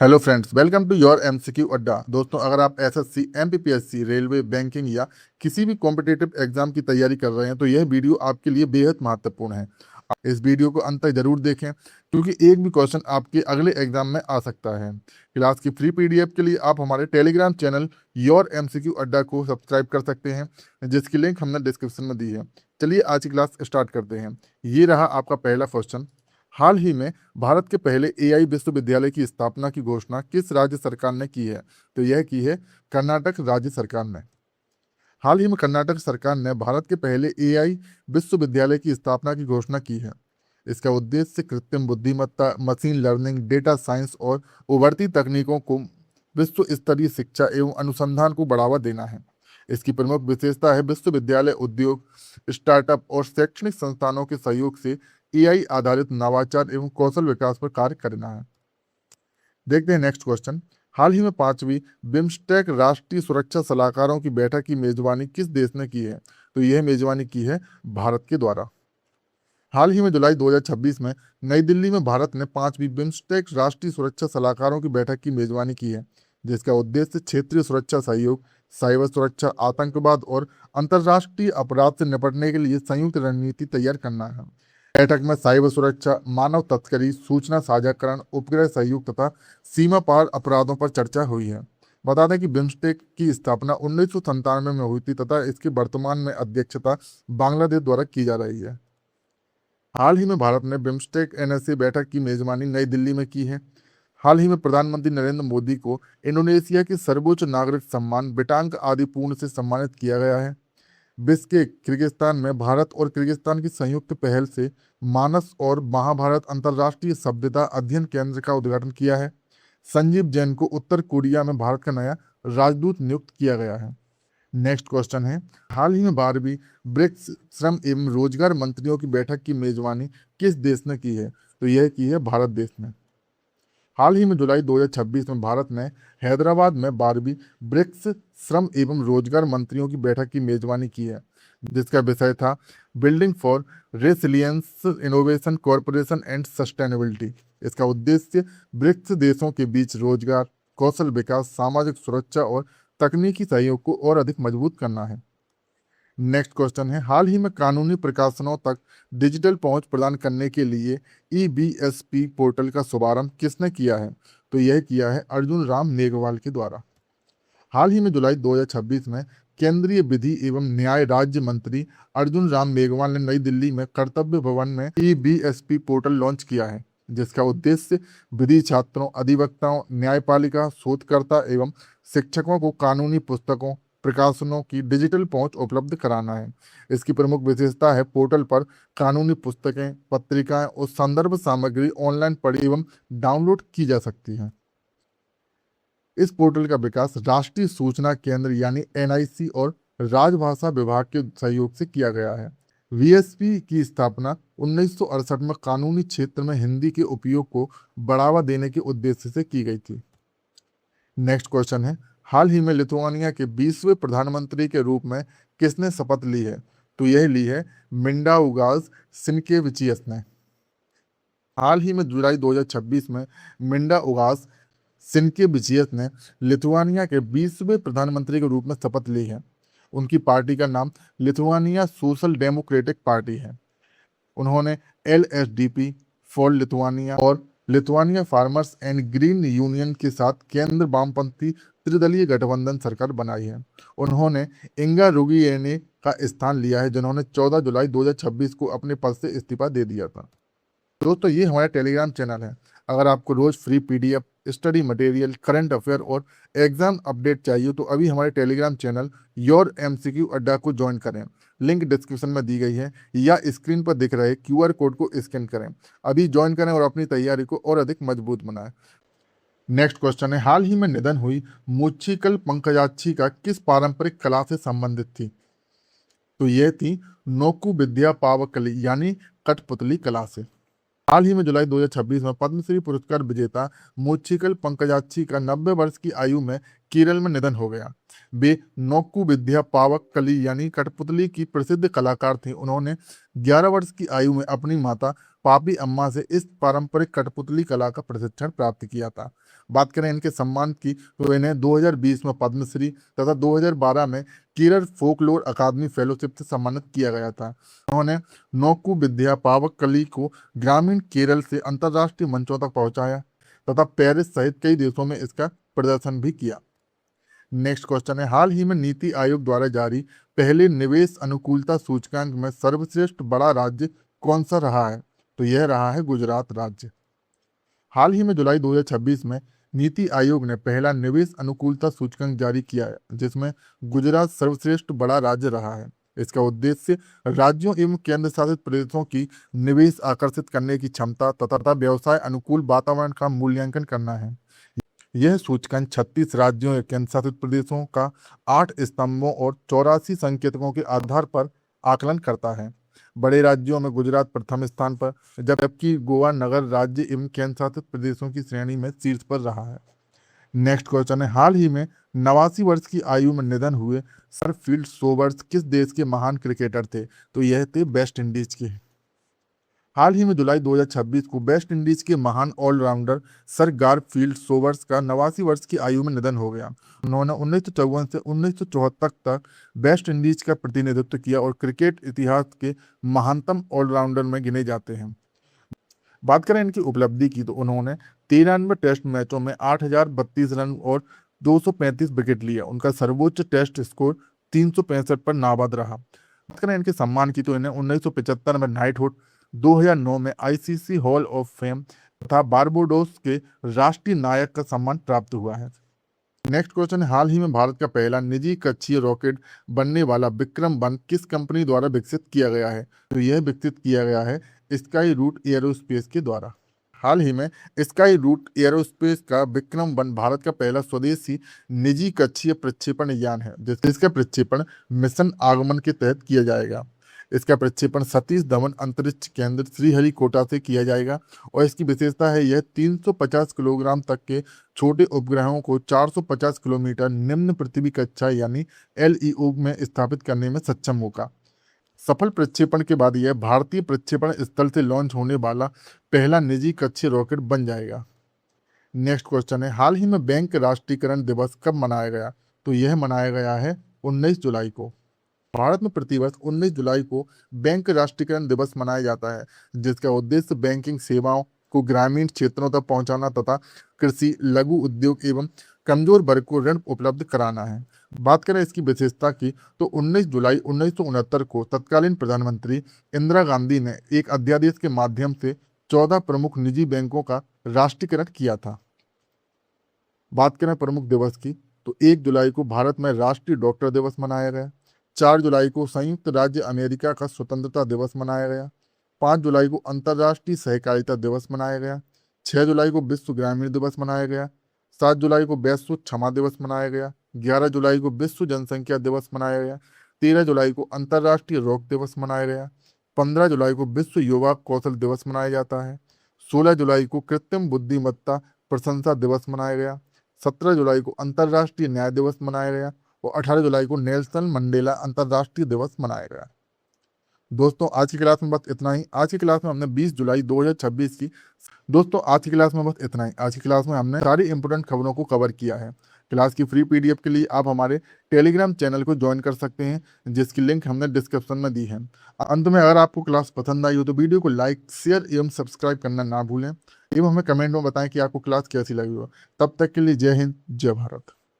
Hello friends, welcome to your MCQ Adda. दोस्तों, अगर आप एसएससी, एमपीपीएससी, रेलवे, बैंकिंग या किसी भी कॉम्पिटिटिव एग्जाम की तैयारी कर रहे हैं तो यह वीडियो आपके लिए बेहद महत्वपूर्ण है। इस वीडियो को अंत तक जरूर देखें क्योंकि एक भी क्वेश्चन आपके अगले एग्जाम में आ सकता है। क्लास की फ्री पीडीएफ के लिए आप हमारे टेलीग्राम चैनल योर एमसीक्यू अड्डा को सब्सक्राइब कर सकते हैं, जिसकी लिंक हमने डिस्क्रिप्शन में दी है। चलिए आज की क्लास स्टार्ट करते हैं। ये रहा आपका पहला क्वेश्चन। हाल ही में भारत के पहले एआई विश्वविद्यालय की स्थापना की घोषणा किस राज्य सरकार ने की है? तो यह की है कर्नाटक राज्य सरकार ने। हाल ही में कर्नाटक सरकार ने भारत के पहले एआई विश्वविद्यालय की स्थापना की घोषणा की है। इसका उद्देश्य कृत्रिम बुद्धिमत्ता, मशीन लर्निंग, डेटा साइंस और उभरती तकनीकों को विश्व स्तरीय शिक्षा एवं अनुसंधान को बढ़ावा देना है। इसकी प्रमुख विशेषता है विश्वविद्यालय उद्योग, स्टार्टअप और शैक्षणिक संस्थानों के सहयोग से एआई आधारित नवाचार एवं कौशल विकास पर कार्य करना है। देखते हैं नेक्स्ट क्वेश्चन। हाल ही में 5वीं बिम्स्टेक राष्ट्रीय सुरक्षा सलाहकारों की बैठक की मेजबानी किस देश ने की है? तो यह मेजबानी की है भारत के द्वारा। हाल ही में जुलाई 2026 में नई दिल्ली में भारत ने 5वीं बिम्स्टेक राष्ट्रीय सुरक्षा सलाहकारों की बैठक की मेजबानी की है, जिसका उद्देश्य क्षेत्रीय सुरक्षा सहयोग, साइबर सुरक्षा, आतंकवाद और अंतर्राष्ट्रीय अपराध से निपटने के लिए संयुक्त रणनीति तैयार करना है। बैठक में साइबर सुरक्षा, मानव तस्करी, सूचना साझाकरण, उपग्रह सहयोग तथा सीमा पार अपराधों पर चर्चा हुई है। बता दें कि बिम्स्टेक की स्थापना 1997 में हुई थी तथा इसकी वर्तमान में अध्यक्षता बांग्लादेश द्वारा की जा रही है। हाल ही में भारत ने बिम्स्टेक एनएसए बैठक की मेजबानी नई दिल्ली में की है। हाल ही में प्रधानमंत्री नरेंद्र मोदी को इंडोनेशिया के सर्वोच्च नागरिक सम्मान बिटांक आदि पूर्ण से सम्मानित किया गया है। बिश्केक, किर्गिस्तान में भारत और किर्गिस्तान की संयुक्त पहल से मानस और महाभारत अंतर्राष्ट्रीय सभ्यता अध्ययन केंद्र का उद्घाटन किया है। संजीव जैन को उत्तर कोरिया में भारत का नया राजदूत नियुक्त किया गया है। नेक्स्ट क्वेश्चन है, हाल ही में 12वीं ब्रिक्स श्रम एवं रोजगार मंत्रियों की बैठक की मेजबानी किस देश ने की है? तो यह की है भारत देश ने। हाल ही में जुलाई 2026 में भारत ने हैदराबाद में 12वीं ब्रिक्स श्रम एवं रोजगार मंत्रियों की बैठक की मेजबानी की है, जिसका विषय था building for resilience, innovation, corporation and sustainability. इसका उद्देश्य ब्रिक्स देशों के बीच रोजगार, कौशल विकास, सामाजिक सुरक्षा और तकनीकी सहयोग को और अधिक मजबूत करना है। नेक्स्ट क्वेश्चन है, हाल ही में कानूनी प्रकाशनों तक डिजिटल पहुंच प्रदान करने के लिए ईबीएसपी पोर्टल का शुभारंभ किसने किया है? तो यह किया है अर्जुन राम मेघवाल के द्वारा। हाल ही में जुलाई 2026 में केंद्रीय विधि एवं न्याय राज्य मंत्री अर्जुन राम मेघवाल ने नई दिल्ली में कर्तव्य भवन में ईबीएसपी पोर्टल लॉन्च किया है, जिसका उद्देश्य विधि छात्रों, अधिवक्ताओं, न्यायपालिका, शोधकर्ता एवं शिक्षकों को कानूनी पुस्तकों, प्रकाशनों की डिजिटल पहुंच उपलब्ध कराना है। इसकी प्रमुख विशेषता है पोर्टल पर कानूनी पुस्तकें, पत्रिकाएं और संदर्भ सामग्री ऑनलाइन पढ़ी एवं डाउनलोड की जा सकती है। इस पोर्टल का विकास राष्ट्रीय सूचना केंद्र यानी एनआईसी और राजभाषा विभाग के सहयोग से किया गया है। वीएसपी की स्थापना 1968 में कानूनी क्षेत्र में हिंदी के उपयोग को बढ़ावा देने के उद्देश्य से की गई थी। नेक्स्ट क्वेश्चन है, हाल ही में लिथुआनिया के 20वें प्रधानमंत्री के रूप में किसने शपथ ली है? तो यह ली है मिंडाउगास सिनकेविचियस ने। हाल ही में जुलाई 2026 में मिंडाउगास सिनकेविचियस ने लिथुआनिया के 20वें प्रधानमंत्री के रूप में शपथ ली है। उनकी पार्टी का नाम लिथुआनिया सोशल डेमोक्रेटिक पार्टी है। उन्होंने एलएसडीपी फॉर लिथुआनिया और Lithuania farmers and green union के साथ केंद्र वामपंथी त्रिदलीय गठबंधन सरकार बनाई है। उन्होंने इंगा रुगिएने का स्थान लिया है, जिन्होंने 14 जुलाई 2026 को अपने पद से इस्तीफा दे दिया था। दोस्तों, ये हमारा टेलीग्राम चैनल है। अगर आपको रोज free PDF, study material, current affair और एग्जाम अपडेट चाहिए तो अभी हमारे टेलीग्राम चैनल योर एमसीक्यू अड्डा को ज्वाइन करें। लिंक डिस्क्रिप्शन में दी गई है या स्क्रीन पर दिख रहे क्यूआर कोड को स्कैन करें। अभी ज्वाइन करें और अपनी तैयारी को और अधिक मजबूत बनाएं। नेक्स्ट क्वेश्चन है, हाल ही में निधन हुई मुच्चिकल पंकजाक्षी का किस पारंपरिक कला से संबंधित थी? तो यह थी नोकू विद्या पावकली यानी कठपुतली कला से। हाल ही में जुलाई 2026 में पद्मश्री पुरस्कार विजेता मुच्चिकल पंकजाक्षी का 90 वर्ष की आयु में केरल में निधन हो गया। वे नोकू विद्या पावकली यानी कठपुतली की प्रसिद्ध कलाकार थी। उन्होंने 11 वर्ष की आयु में अपनी माता पापी अम्मा से इस पारंपरिक कठपुतली कला का प्रशिक्षण प्राप्त किया था। बात करें इनके सम्मान की तो इन्हें 2020 में पद्मश्री तथा 2012 में केरल फोकलोर अकादमी फेलोशिप से सम्मानित किया गया था। उन्होंने नोकू विद्या पावकली को ग्रामीण केरल से अंतर्राष्ट्रीय मंचों तक पहुंचाया तथा पेरिस सहित कई देशों में इसका प्रदर्शन भी किया। नेक्स्ट क्वेश्चन है, हाल ही में नीति आयोग द्वारा जारी पहले निवेश अनुकूलता सूचकांक में सर्वश्रेष्ठ बड़ा राज्य कौन सा रहा है? तो यह रहा है गुजरात राज्य। हाल ही में जुलाई 2026 में नीति आयोग ने पहला निवेश अनुकूलता सूचकांक जारी किया है, जिसमें गुजरात सर्वश्रेष्ठ बड़ा राज्य रहा है। इसका उद्देश्य राज्यों एवं केंद्र शासित प्रदेशों की निवेश आकर्षित करने की क्षमता तथा व्यवसाय अनुकूल वातावरण का मूल्यांकन करना है। यह सूचकांक 36 राज्यों या केंद्र शासित प्रदेशों का 8 स्तंभों और 84 संकेतकों के आधार पर आकलन करता है। बड़े राज्यों में गुजरात प्रथम स्थान पर, जबकि गोवा नगर राज्य एवं केंद्र शासित प्रदेशों की श्रेणी में शीर्ष पर रहा है। नेक्स्ट क्वेश्चन है, हाल ही में 89 वर्ष की आयु में निधन हुए सर फील्ड सोबर्स किस देश के महान क्रिकेटर थे? तो यह थे वेस्ट इंडीज के। हाल ही में जुलाई 2026 को वेस्ट इंडीज के महान ऑलराउंडर सर गारफील्ड सोबर्स का 89 वर्ष की आयु में निधन हो गया। उन्होंने 1954 से 1974 तक वेस्ट इंडीज का प्रतिनिधित्व किया और क्रिकेट इतिहास के महानतम ऑलराउंडर में गिने जाते हैं। बात करें इनकी उपलब्धि की तो उन्होंने 93 टेस्ट मैचों में 8032 रन और 235 विकेट लिया। उनका सर्वोच्च टेस्ट स्कोर 365 पर नाबाद रहा। बात करें इनके सम्मान की तो इन्हें 1975 में नाइटहुड, 2009 में आईसीसी हॉल ऑफ फेम तथा बारबाडोस के राष्ट्रीय नायक का सम्मान प्राप्त हुआ है। नेक्स्ट क्वेश्चन है, हाल ही में भारत का पहला निजी कक्षीय रॉकेट बनने वाला विक्रम-1 किस कंपनी द्वारा विकसित किया गया है? तो यह विकसित किया गया है स्काई रूट एयरोस्पेस के द्वारा। हाल ही में स्काई रूट एयरोस्पेस का विक्रम-1 भारत का पहला स्वदेशी निजी कक्षीय प्रक्षेपण यान है, जिसका प्रक्षेपण मिशन आगमन के तहत किया जाएगा। इसका प्रक्षेपण सतीश धवन अंतरिक्ष केंद्र श्रीहरिकोटा से किया जाएगा और इसकी विशेषता है यह 350 किलोग्राम तक के छोटे उपग्रहों को 450 किलोमीटर निम्न पृथ्वी कक्षा यानी LEO में स्थापित करने में सक्षम होगा। सफल प्रक्षेपण के बाद यह भारतीय प्रक्षेपण स्थल से लॉन्च होने वाला पहला निजी कक्षीय रॉकेट बन जाएगा। नेक्स्ट क्वेश्चन है, हाल ही में बैंक राष्ट्रीयकरण दिवस कब मनाया गया? तो यह मनाया गया है 19 जुलाई को। भारत में प्रतिवर्ष 19 जुलाई को बैंक राष्ट्रीयकरण दिवस मनाया जाता है, जिसका उद्देश्य बैंकिंग सेवाओं को ग्रामीण क्षेत्रों तक पहुंचाना तथा कृषि, लघु उद्योग एवं कमजोर वर्ग को ऋण उपलब्ध कराना है। बात करें इसकी विशेषता की तो 19 जुलाई 1969 को तत्कालीन प्रधानमंत्री इंदिरा गांधी ने एक अध्यादेश के माध्यम से 14 प्रमुख निजी बैंकों का राष्ट्रीयकरण किया था। बात करें प्रमुख दिवस की तो 1 जुलाई को भारत में राष्ट्रीय डॉक्टर दिवस मनाया गया। 4 जुलाई को संयुक्त राज्य अमेरिका का स्वतंत्रता दिवस मनाया गया। 5 जुलाई को अंतर्राष्ट्रीय सहकारिता दिवस मनाया गया। 6 जुलाई को विश्व ग्रामीण दिवस मनाया गया। 7 जुलाई को वैश्विक क्षमा दिवस मनाया गया। 11 जुलाई को विश्व जनसंख्या दिवस मनाया गया। 13 जुलाई को अंतर्राष्ट्रीय रॉक दिवस मनाया गया। 15 जुलाई को विश्व युवा कौशल दिवस मनाया जाता है। 16 जुलाई को कृत्रिम बुद्धिमत्ता प्रशंसा दिवस मनाया गया। 17 जुलाई को अंतर्राष्ट्रीय न्याय दिवस मनाया गया और 18 जुलाई को नेल्सन मंडेला अंतर्राष्ट्रीय दिवस मनाया गया। दोस्तों आज की क्लास में बस इतना ही। आज की क्लास में हमने 20 जुलाई 2026 की आज की क्लास में बस इतना ही। आज की क्लास में हमने सारी इंपोर्टेंट खबरों को कवर किया है। क्लास की फ्री PDF के लिए आप हमारे टेलीग्राम चैनल को ज्वाइन कर सकते हैं, जिसकी लिंक हमने डिस्क्रिप्शन में दी है। अंत में अगर आपको क्लास पसंद आई हो तो वीडियो को लाइक, शेयर एवं सब्सक्राइब करना ना भूलें एवं हमें कमेंट में बताएं कि आपको क्लास कैसी लगी हो। तब तक के लिए जय हिंद, जय भारत।